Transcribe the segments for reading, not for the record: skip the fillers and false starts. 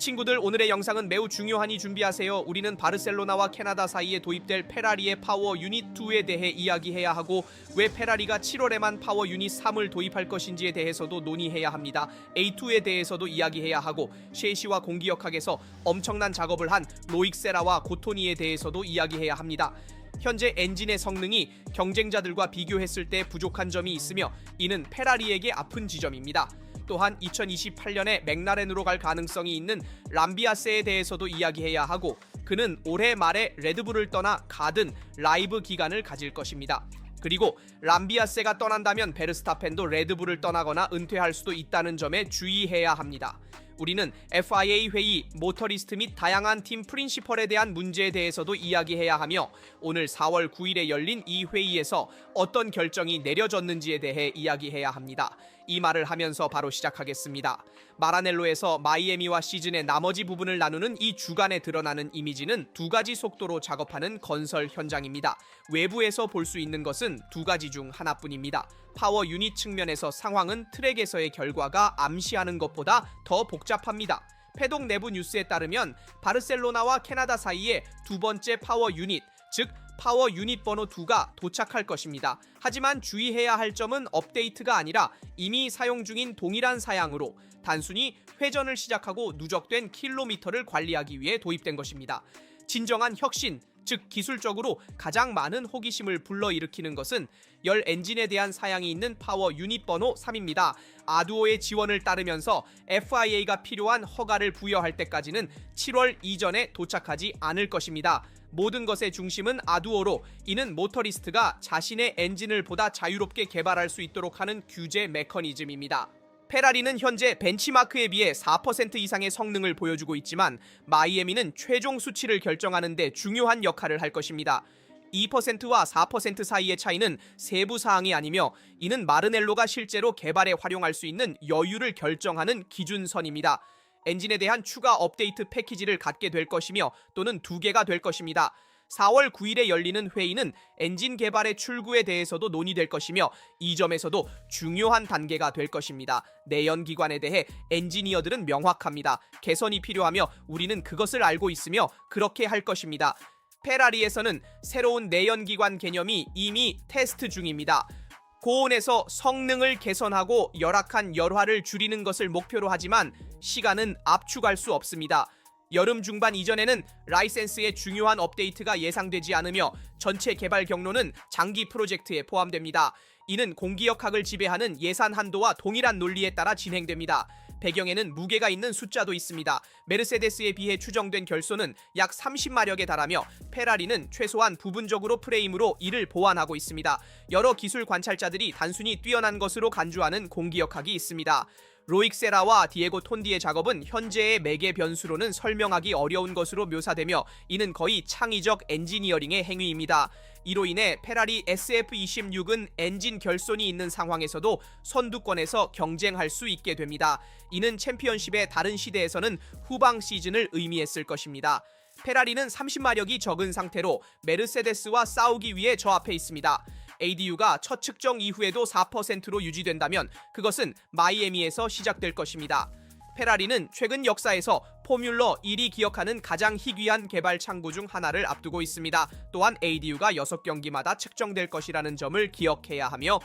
친구들, 오늘의 영상은 매우 중요하니 준비하세요. 우리는 바르셀로나와 캐나다 사이에 도입될 페라리의 파워 유닛 2에 대해 이야기해야 하고, 왜 페라리가 7월에만 파워 유닛 3을 도입할 것인지에 대해서도 논의해야 합니다. A2에 대해서도 이야기해야 하고, 셰시와 공기역학에서 엄청난 작업을 한 로익 세라와 고토니에 대해서도 이야기해야 합니다. 현재 엔진의 성능이 경쟁자들과 비교했을 때 부족한 점이 있으며, 이는 페라리에게 아픈 지점입니다. 또한 2028년에 맥라렌으로 갈 가능성이 있는 람비아세에 대해서도 이야기해야 하고, 그는 올해 말에 레드불을 떠나 가든 라이브 기간을 가질 것입니다. 그리고 람비아세가 떠난다면 베르스타펜도 레드불을 떠나거나 은퇴할 수도 있다는 점에 주의해야 합니다. 우리는 FIA 회의, 모터리스트 및 다양한 팀 프린시펄에 대한 문제에 대해서도 이야기해야 하며, 오늘 4월 9일에 열린 이 회의에서 어떤 결정이 내려졌는지에 대해 이야기해야 합니다. 이 말을 하면서 바로 시작하겠습니다. 마라넬로에서 마이애미와 시즌의 나머지 부분을 나누는 이 주간에 드러나는 이미지는 두 가지 속도로 작업하는 건설 현장입니다. 외부에서 볼 수 있는 것은 두 가지 중 하나뿐입니다. 파워 유닛 측면에서 상황은 트랙에서의 결과가 암시하는 것보다 더 복잡합니다. 패독 내부 뉴스에 따르면 바르셀로나와 캐나다 사이에 두 번째 파워 유닛, 즉 파워 유닛 번호 2가 도착할 것입니다. 하지만 주의해야 할 점은 업데이트가 아니라 이미 사용 중인 동일한 사양으로 단순히 회전을 시작하고 누적된 킬로미터를 관리하기 위해 도입된 것입니다. 진정한 혁신, 즉 기술적으로 가장 많은 호기심을 불러일으키는 것은 열 엔진에 대한 사양이 있는 파워 유닛 번호 3입니다. 아두오의 지원을 따르면서 FIA가 필요한 허가를 부여할 때까지는 7월 이전에 도착하지 않을 것입니다. 모든 것의 중심은 아두오로, 이는 모터리스트가 자신의 엔진을 보다 자유롭게 개발할 수 있도록 하는 규제 메커니즘입니다. 페라리는 현재 벤치마크에 비해 4% 이상의 성능을 보여주고 있지만, 마이애미는 최종 수치를 결정하는 데 중요한 역할을 할 것입니다. 2%와 4% 사이의 차이는 세부 사항이 아니며, 이는 마르넬로가 실제로 개발에 활용할 수 있는 여유를 결정하는 기준선입니다. 엔진에 대한 추가 업데이트 패키지를 갖게 될 것이며, 또는 2개가 될 것입니다. 4월 9일에 열리는 회의는 엔진 개발의 출구에 대해서도 논의될 것이며, 이 점에서도 중요한 단계가 될 것입니다. 내연기관에 대해 엔지니어들은 명확합니다. 개선이 필요하며 우리는 그것을 알고 있으며 그렇게 할 것입니다. 페라리에서는 새로운 내연기관 개념이 이미 테스트 중입니다. 고온에서 성능을 개선하고 열악한 열화를 줄이는 것을 목표로 하지만 시간은 압축할 수 없습니다. 여름 중반 이전에는 라이센스의 중요한 업데이트가 예상되지 않으며, 전체 개발 경로는 장기 프로젝트에 포함됩니다. 이는 공기역학을 지배하는 예산 한도와 동일한 논리에 따라 진행됩니다. 배경에는 무게가 있는 숫자도 있습니다. 메르세데스에 비해 추정된 결손은 약 30마력에 달하며, 페라리는 최소한 부분적으로 프레임으로 이를 보완하고 있습니다. 여러 기술 관찰자들이 단순히 뛰어난 것으로 간주하는 공기역학이 있습니다. 로익 세라와 디에고 톤디의 작업은 현재의 매개 변수로는 설명하기 어려운 것으로 묘사되며, 이는 거의 창의적 엔지니어링의 행위입니다. 이로 인해 페라리 SF26은 엔진 결손이 있는 상황에서도 선두권에서 경쟁할 수 있게 됩니다. 이는 챔피언십의 다른 시대에서는 후방 시즌을 의미했을 것입니다. 페라리는 30마력이 적은 상태로 메르세데스와 싸우기 위해 저 앞에 있습니다. ADU가 첫 측정 이후에도 4%로 유지된다면 그것은 마이애미에서 시작될 것입니다. 페라리는 최근 역사에서 포뮬러 1이 기억하는 가장 희귀한 개발 창구 중 하나를 앞두고 있습니다. 또한 ADU가 6경기마다 측정될 것이라는 점을 기억해야 하며,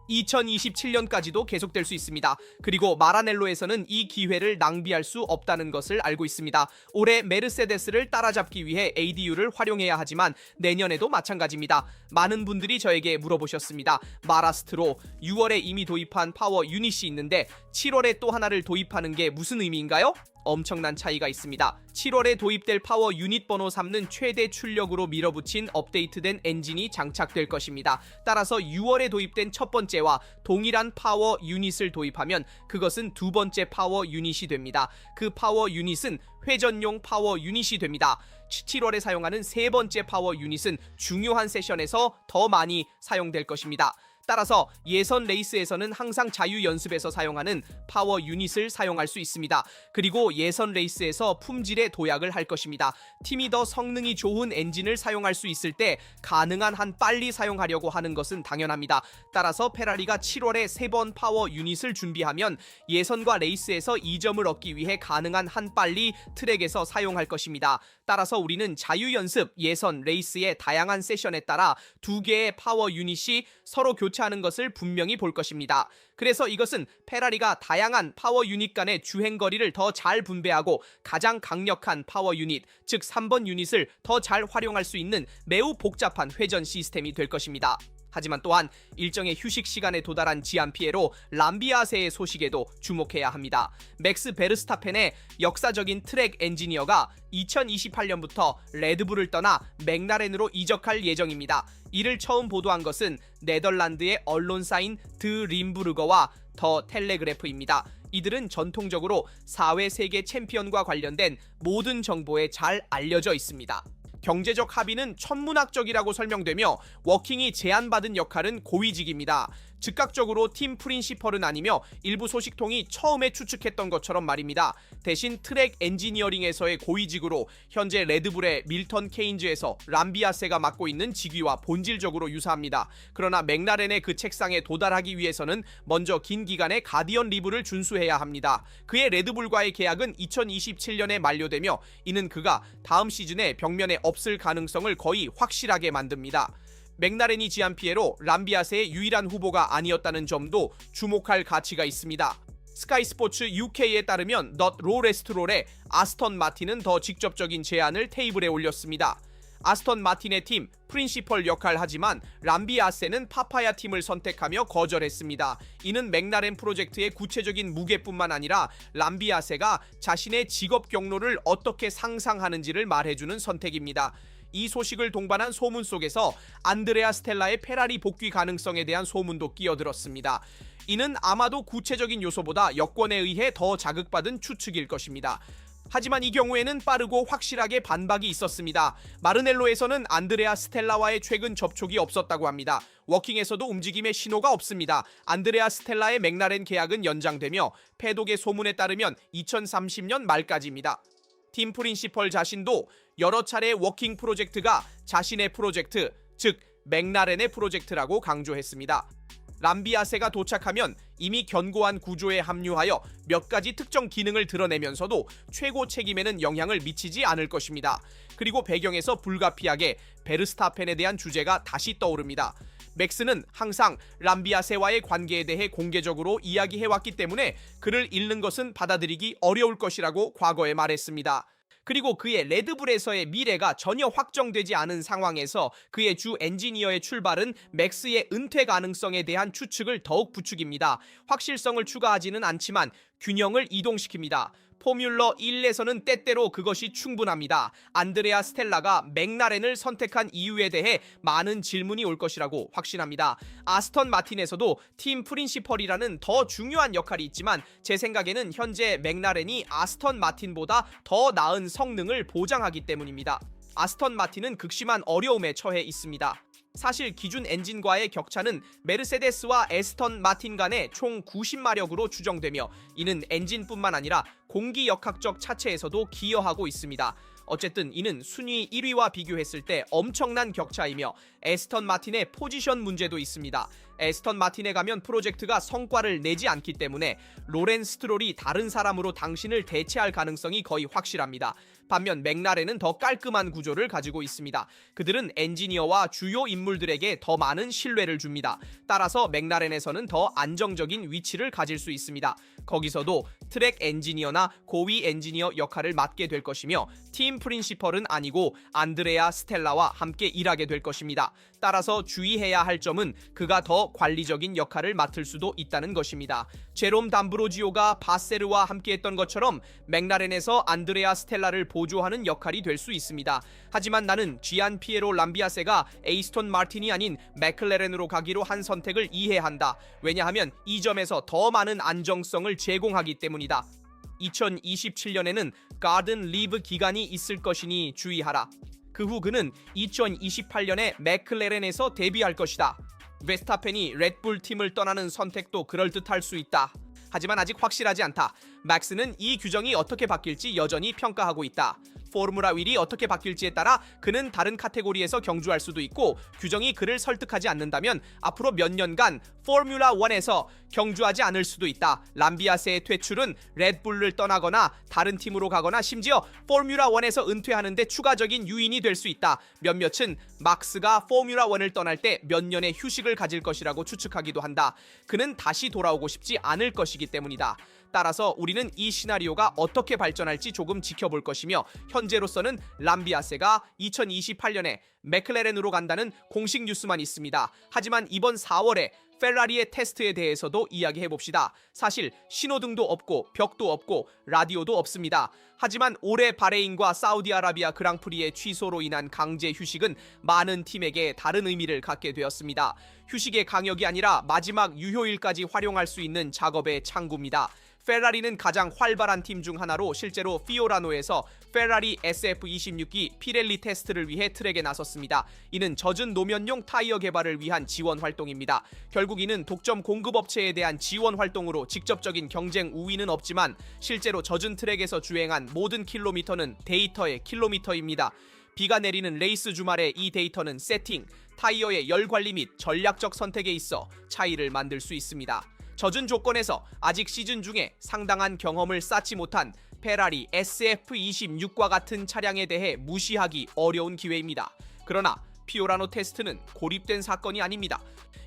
2027년까지도 계속될 수 있습니다. 그리고 마라넬로에서는 이 기회를 낭비할 수 없다는 것을 알고 있습니다. 올해 메르세데스를 따라잡기 위해 ADU를 활용해야 하지만 내년에도 마찬가지입니다. 많은 분들이 저에게 물어보셨습니다. 마라스트로 6월에 이미 도입한 파워 유닛이 있는데 7월에 또 하나를 도입하는 게 무슨 의미인가요? 엄청난 차이가 있습니다. 7월에 도입될 파워 유닛 번호 3는 최대 출력으로 밀어붙인 업데이트된 엔진이 장착될 것입니다. 따라서 6월에 도입된 첫 번째와 동일한 파워 유닛을 도입하면 그것은 두 번째 파워 유닛이 됩니다. 그 파워 유닛은 회전용 파워 유닛이 됩니다. 7월에 사용하는 세 번째 파워 유닛은 중요한 세션에서 더 많이 사용될 것입니다. 따라서 예선 레이스에서는 항상 자유 연습에서 사용하는 파워 유닛을 사용할 수 있습니다. 그리고 예선 레이스에서 품질의 도약을 할 것입니다. 팀이 더 성능이 좋은 엔진을 사용할 수 있을 때 가능한 한 빨리 사용하려고 하는 것은 당연합니다. 따라서 페라리가 7월에 3번 파워 유닛을 준비하면 예선과 레이스에서 2점을 얻기 위해 가능한 한 빨리 트랙에서 사용할 것입니다. 따라서 우리는 자유 연습, 예선, 레이스의 다양한 세션에 따라 2개의 파워 유닛이 서로 교차하는 것을 분명히 볼 것입니다. 그래서 이것은 페라리가 다양한 파워 유닛 간의 주행거리를 더 잘 분배하고 가장 강력한 파워 유닛, 즉 3번 유닛을 더 잘 활용할 수 있는 매우 복잡한 회전 시스템이 될 것입니다. 하지만 또한 일정의 휴식 시간에 도달한 지안피에로 람비아세의 소식에도 주목해야 합니다. 맥스 베르스타펜의 역사적인 트랙 엔지니어가 2028년부터 레드불을 떠나 맥라렌으로 이적할 예정입니다. 이를 처음 보도한 것은 네덜란드의 언론사인 드 림부르거와 더 텔레그래프입니다. 이들은 전통적으로 4회 세계 챔피언과 관련된 모든 정보에 잘 알려져 있습니다. 경제적 합의는 천문학적이라고 설명되며 워킹이 제안받은 역할은 고위직입니다. 즉각적으로 팀 프린시펄은 아니며 일부 소식통이 처음에 추측했던 것처럼 말입니다. 대신 트랙 엔지니어링에서의 고위직으로 현재 레드불의 밀턴 케인즈에서 람비아세가 맡고 있는 직위와 본질적으로 유사합니다. 그러나 맥라렌의 그 책상에 도달하기 위해서는 먼저 긴 기간의 가디언 리브를 준수해야 합니다. 그의 레드불과의 계약은 2027년에 만료되며 이는 그가 다음 시즌에 벽면에 없을 가능성을 거의 확실하게 만듭니다. 맥라렌이 지안피에로 람비아세의 유일한 후보가 아니었다는 점도 주목할 가치가 있습니다. 스카이 스포츠 UK에 따르면 넛 로레스트롤의 아스턴 마틴은 더 직접적인 제안을 테이블에 올렸습니다. 아스턴 마틴의 팀 프린시펄 역할 하지만 람비아세는 파파야 팀을 선택하며 거절했습니다. 이는 맥라렌 프로젝트의 구체적인 무게뿐만 아니라 람비아세가 자신의 직업 경로를 어떻게 상상하는지를 말해주는 선택입니다. 이 소식을 동반한 소문 속에서 안드레아 스텔라의 페라리 복귀 가능성에 대한 소문도 끼어들었습니다. 이는 아마도 구체적인 요소보다 여권에 의해 더 자극받은 추측일 것입니다. 하지만 이 경우에는 빠르고 확실하게 반박이 있었습니다. 마르넬로에서는 안드레아 스텔라와의 최근 접촉이 없었다고 합니다. 워킹에서도 움직임의 신호가 없습니다. 안드레아 스텔라의 맥라렌 계약은 연장되며 패독의 소문에 따르면 2030년 말까지입니다. 팀 프린시펄 자신도 여러 차례 워킹 프로젝트가 자신의 프로젝트, 즉 맥라렌의 프로젝트라고 강조했습니다. 람비아세가 도착하면 이미 견고한 구조에 합류하여 몇 가지 특정 기능을 드러내면서도 최고 책임에는 영향을 미치지 않을 것입니다. 그리고 배경에서 불가피하게 베르스타펜에 대한 주제가 다시 떠오릅니다. 맥스는 항상 람비아세와의 관계에 대해 공개적으로 이야기해왔기 때문에 그를 잃는 것은 받아들이기 어려울 것이라고 과거에 말했습니다. 그리고 그의 레드불에서의 미래가 전혀 확정되지 않은 상황에서 그의 주 엔지니어의 출발은 맥스의 은퇴 가능성에 대한 추측을 더욱 부추깁니다. 확실성을 추가하지는 않지만 균형을 이동시킵니다. 포뮬러 1에서는 때때로 그것이 충분합니다. 안드레아 스텔라가 맥라렌을 선택한 이유에 대해 많은 질문이 올 것이라고 확신합니다. 아스턴 마틴에서도 팀 프린시펄이라는 더 중요한 역할이 있지만 제 생각에는 현재 맥라렌이 아스턴 마틴보다 더 나은 성능을 보장하기 때문입니다. 아스턴 마틴은 극심한 어려움에 처해 있습니다. 사실 기준 엔진과의 격차는 메르세데스와 에스턴 마틴 간의 총 90마력으로 추정되며 이는 엔진뿐만 아니라 공기역학적 차체에서도 기여하고 있습니다. 어쨌든 이는 순위 1위와 비교했을 때 엄청난 격차이며 에스턴 마틴의 포지션 문제도 있습니다. 에스턴 마틴에 가면 프로젝트가 성과를 내지 않기 때문에 로렌 스트롤이 다른 사람으로 당신을 대체할 가능성이 거의 확실합니다. 반면 맥라렌은 더 깔끔한 구조를 가지고 있습니다. 그들은 엔지니어와 주요 인물들에게 더 많은 신뢰를 줍니다. 따라서 맥라렌에서는 더 안정적인 위치를 가질 수 있습니다. 거기서도 트랙 엔지니어나 고위 엔지니어 역할을 맡게 될 것이며 팀 프린시펄은 아니고 안드레아 스텔라와 함께 일하게 될 것입니다. 따라서 주의해야 할 점은 그가 더 관리적인 역할을 맡을 수도 있다는 것입니다. 제롬 담브로지오가 바세르와 함께했던 것처럼 맥라렌에서 안드레아 스텔라를 보조하는 역할이 될 수 있습니다. 하지만 나는 지안피에로 람비아세가 에이스톤 마틴이 아닌 맥클레렌으로 가기로 한 선택을 이해한다. 왜냐하면 이 점에서 더 많은 안정성을 제공하기 때문이다. 2027년에는 가든 리브 기간이 있을 것이니 주의하라. 그 후 그는 2028년에 맥클레렌에서 데뷔할 것이다. 베스타펜이 레드불 팀을 떠나는 선택도 그럴듯할 수 있다. 하지만 아직 확실하지 않다. 맥스는 이 규정이 어떻게 바뀔지 여전히 평가하고 있다. 포르무라 윌이 어떻게 바뀔지에 따라 그는 다른 카테고리에서 경주할 수도 있고, 규정이 그를 설득하지 않는다면 앞으로 몇 년간 포뮬라 1에서 경주하지 않을 수도 있다. 람비아세의 퇴출은 레드불을 떠나거나 다른 팀으로 가거나 심지어 포뮬라 1에서 은퇴하는 데 추가적인 유인이 될 수 있다. 몇몇은 막스가 포뮬라 1을 떠날 때 몇 년의 휴식을 가질 것이라고 추측하기도 한다. 그는 다시 돌아오고 싶지 않을 것이기 때문이다. 따라서 우리는 이 시나리오가 어떻게 발전할지 조금 지켜볼 것이며, 현재로서는 람비아세가 2028년에 맥클레렌으로 간다는 공식 뉴스만 있습니다. 하지만 이번 4월에 페라리의 테스트에 대해서도 이야기해봅시다. 사실 신호등도 없고 벽도 없고 라디오도 없습니다. 하지만 올해 바레인과 사우디아라비아 그랑프리의 취소로 인한 강제 휴식은 많은 팀에게 다른 의미를 갖게 되었습니다. 휴식의 강역이 아니라 마지막 유효일까지 활용할 수 있는 작업의 창구입니다. 페라리는 가장 활발한 팀 중 하나로 실제로 피오라노에서 페라리 SF26기 피렐리 테스트를 위해 트랙에 나섰습니다. 이는 젖은 노면용 타이어 개발을 위한 지원 활동입니다. 결국 이는 독점 공급업체에 대한 지원 활동으로 직접적인 경쟁 우위는 없지만, 실제로 젖은 트랙에서 주행한 모든 킬로미터는 데이터의 킬로미터입니다. 비가 내리는 레이스 주말에 이 데이터는 세팅, 타이어의 열 관리 및 전략적 선택에 있어 차이를 만들 수 있습니다. 젖은 조건에서 아직 시즌 중에 상당한 경험을 쌓지 못한 페라리 SF26과 같은 차량에 대해 무시하기 어려운 기회입니다. 그러나 피오라노 테스트는 고립된 사건이 아닙니다.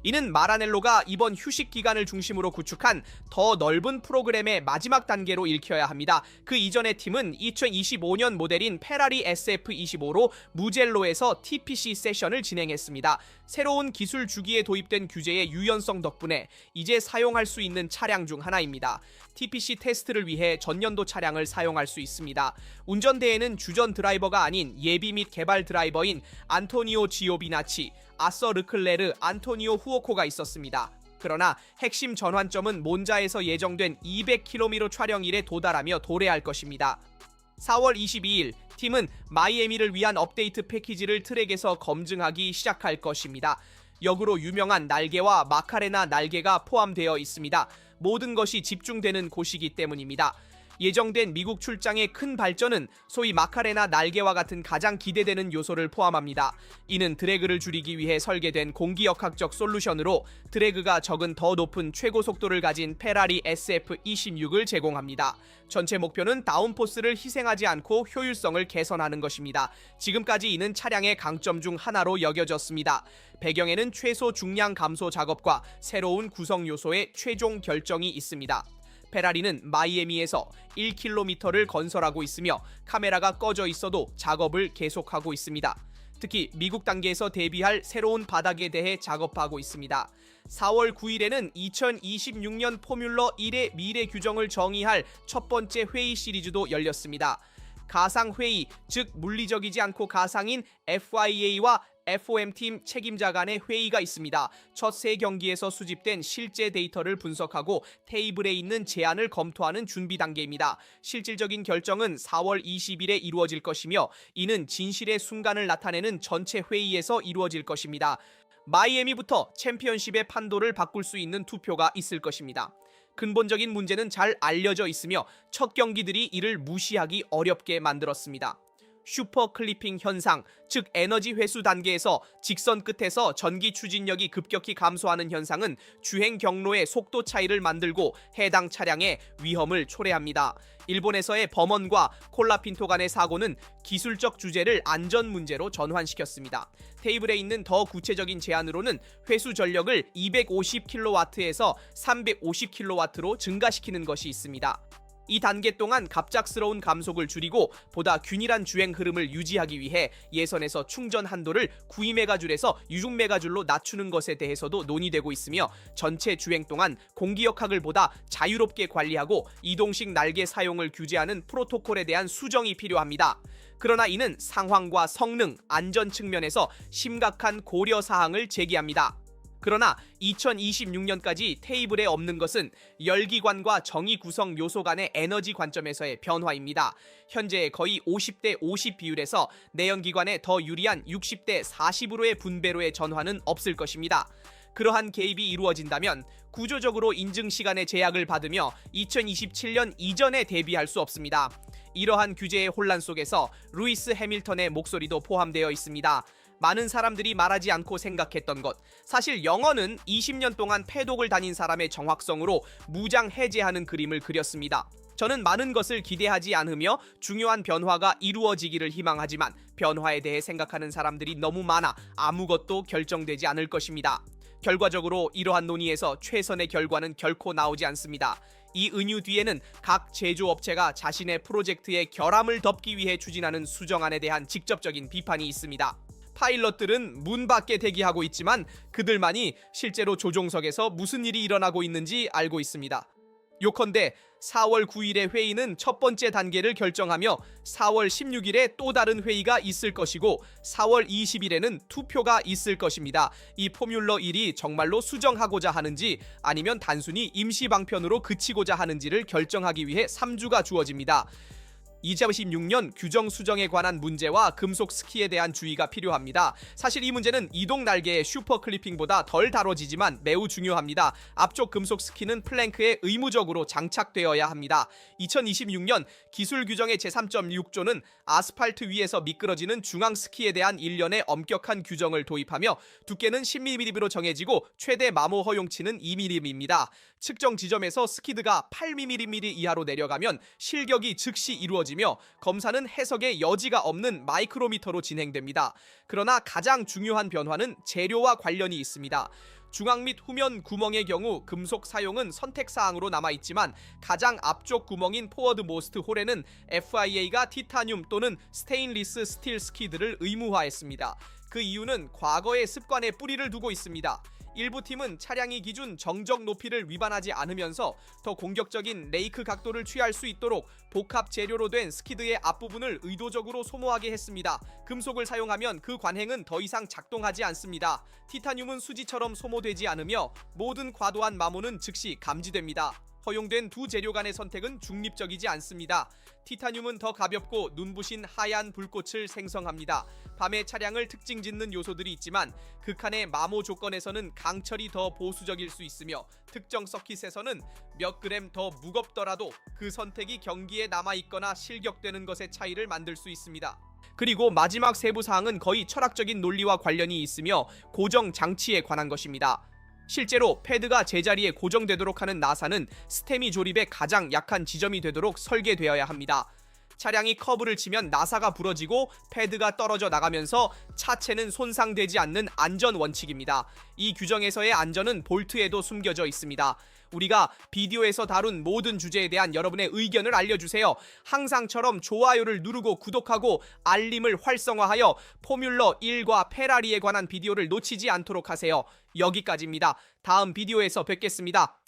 이는 마라넬로가 이번 휴식 기간을 중심으로 구축한 더 넓은 프로그램의 마지막 단계로 읽혀야 합니다. 그 이전의 팀은 2025년 모델인 페라리 SF25로 무젤로에서 TPC 세션을 진행했습니다. 새로운 기술 주기에 도입된 규제의 유연성 덕분에 이제 사용할 수 있는 차량 중 하나입니다. TPC 테스트를 위해 전년도 차량을 사용할 수 있습니다. 운전대에는 주전 드라이버가 아닌 예비 및 개발 드라이버인 안토니오 지오비나치, 아서 르클레르, 안토니오 후오코가 있었습니다. 그러나 핵심 전환점은 몬자에서 예정된 200km 촬영일에 도달하며 도래할 것입니다. 4월 22일 팀은 마이애미를 위한 업데이트 패키지를 트랙에서 검증하기 시작할 것입니다. 역으로 유명한 날개와 마카레나 날개가 포함되어 있습니다. 모든 것이 집중되는 곳이기 때문입니다. 예정된 미국 출장의 큰 발전은 소위 마카레나 날개와 같은 가장 기대되는 요소를 포함합니다. 이는 드래그를 줄이기 위해 설계된 공기역학적 솔루션으로 드래그가 적은 더 높은 최고 속도를 가진 페라리 SF26을 제공합니다. 전체 목표는 다운포스를 희생하지 않고 효율성을 개선하는 것입니다. 지금까지 이는 차량의 강점 중 하나로 여겨졌습니다. 배경에는 최소 중량 감소 작업과 새로운 구성 요소의 최종 결정이 있습니다. 페라리는 마이애미에서 1km를 건설하고 있으며 카메라가 꺼져 있어도 작업을 계속하고 있습니다. 특히 미국 단계에서 대비할 새로운 바닥에 대해 작업하고 있습니다. 4월 9일에는 2026년 포뮬러 1의 미래 규정을 정의할 첫 번째 회의 시리즈도 열렸습니다. 가상회의, 즉 물리적이지 않고 가상인 FIA와 FOM팀 책임자 간의 회의가 있습니다. 첫 세 경기에서 수집된 실제 데이터를 분석하고 테이블에 있는 제안을 검토하는 준비 단계입니다. 실질적인 결정은 4월 20일에 이루어질 것이며, 이는 진실의 순간을 나타내는 전체 회의에서 이루어질 것입니다. 마이애미부터 챔피언십의 판도를 바꿀 수 있는 투표가 있을 것입니다. 근본적인 문제는 잘 알려져 있으며 첫 경기들이 이를 무시하기 어렵게 만들었습니다. 슈퍼 클리핑 현상, 즉 에너지 회수 단계에서 직선 끝에서 전기 추진력이 급격히 감소하는 현상은 주행 경로의 속도 차이를 만들고 해당 차량의 위험을 초래합니다. 일본에서의 범언과 콜라핀토 간의 사고는 기술적 주제를 안전 문제로 전환시켰습니다. 테이블에 있는 더 구체적인 제안으로는 회수 전력을 250kW에서 350kW로 증가시키는 것이 있습니다. 이 단계 동안 갑작스러운 감속을 줄이고 보다 균일한 주행 흐름을 유지하기 위해 예선에서 충전 한도를 92메가줄에서 6메가줄로 낮추는 것에 대해서도 논의되고 있으며, 전체 주행 동안 공기역학을 보다 자유롭게 관리하고 이동식 날개 사용을 규제하는 프로토콜에 대한 수정이 필요합니다. 그러나 이는 상황과 성능, 안전 측면에서 심각한 고려 사항을 제기합니다. 그러나 2026년까지 테이블에 없는 것은 열기관과 정의 구성 요소 간의 에너지 관점에서의 변화입니다. 현재 거의 50대 50 비율에서 내연기관에 더 유리한 60대 40으로의 분배로의 전환은 없을 것입니다. 그러한 개입이 이루어진다면 구조적으로 인증 시간의 제약을 받으며 2027년 이전에 대비할 수 없습니다. 이러한 규제의 혼란 속에서 루이스 해밀턴의 목소리도 포함되어 있습니다. 많은 사람들이 말하지 않고 생각했던 것. 사실 영어는 20년 동안 패독을 다닌 사람의 정확성으로 무장 해제하는 그림을 그렸습니다. 저는 많은 것을 기대하지 않으며 중요한 변화가 이루어지기를 희망하지만 변화에 대해 생각하는 사람들이 너무 많아 아무것도 결정되지 않을 것입니다. 결과적으로 이러한 논의에서 최선의 결과는 결코 나오지 않습니다. 이 은유 뒤에는 각 제조업체가 자신의 프로젝트의 결함을 덮기 위해 추진하는 수정안에 대한 직접적인 비판이 있습니다. 파일럿들은 문 밖에 대기하고 있지만 그들만이 실제로 조종석에서 무슨 일이 일어나고 있는지 알고 있습니다. 요컨대 4월 9일의 회의는 첫 번째 단계를 결정하며 4월 16일에 또 다른 회의가 있을 것이고 4월 20일에는 투표가 있을 것입니다. 이 포뮬러 1이 정말로 수정하고자 하는지 아니면 단순히 임시 방편으로 그치고자 하는지를 결정하기 위해 3주가 주어집니다. 2016년 규정 수정에 관한 문제와 금속 스키에 대한 주의가 필요합니다. 사실 이 문제는 이동 날개의 슈퍼 클리핑보다 덜 다뤄지지만 매우 중요합니다. 앞쪽 금속 스키는 플랭크에 의무적으로 장착되어야 합니다. 2026년 기술 규정의 제3.6조는 아스팔트 위에서 미끄러지는 중앙 스키에 대한 일련의 엄격한 규정을 도입하며 두께는 10mm로 정해지고 최대 마모 허용치는 2mm입니다. 측정 지점에서 스키드가 8mm 이하로 내려가면 실격이 즉시 이루어지며 검사는 해석의 여지가 없는 마이크로미터로 진행됩니다. 그러나 가장 중요한 변화는 재료와 관련이 있습니다. 중앙 및 후면 구멍의 경우 금속 사용은 선택사항으로 남아있지만 가장 앞쪽 구멍인 포워드 모스트 홀에는 FIA가 티타늄 또는 스테인리스 스틸 스키드를 의무화했습니다. 그 이유는 과거의 습관에 뿌리를 두고 있습니다. 일부 팀은 차량이 기준 정적 높이를 위반하지 않으면서 더 공격적인 레이크 각도를 취할 수 있도록 복합 재료로 된 스키드의 앞부분을 의도적으로 소모하게 했습니다. 금속을 사용하면 그 관행은 더 이상 작동하지 않습니다. 티타늄은 수지처럼 소모되지 않으며 모든 과도한 마모는 즉시 감지됩니다. 허용된 두 재료 간의 선택은 중립적이지 않습니다. 티타늄은 더 가볍고 눈부신 하얀 불꽃을 생성합니다. 밤에 차량을 특징 짓는 요소들이 있지만 극한의 마모 조건에서는 강철이 더 보수적일 수 있으며 특정 서킷에서는 몇 그램 더 무겁더라도 그 선택이 경기에 남아있거나 실격되는 것의 차이를 만들 수 있습니다. 그리고 마지막 세부 사항은 거의 철학적인 논리와 관련이 있으며 고정 장치에 관한 것입니다. 실제로 패드가 제자리에 고정되도록 하는 나사는 스테미 조립의 가장 약한 지점이 되도록 설계되어야 합니다. 차량이 커브를 치면 나사가 부러지고 패드가 떨어져 나가면서 차체는 손상되지 않는 안전 원칙입니다. 이 규정에서의 안전은 볼트에도 숨겨져 있습니다. 우리가 비디오에서 다룬 모든 주제에 대한 여러분의 의견을 알려주세요. 항상처럼 좋아요를 누르고 구독하고 알림을 활성화하여 포뮬러 1과 페라리에 관한 비디오를 놓치지 않도록 하세요. 여기까지입니다. 다음 비디오에서 뵙겠습니다.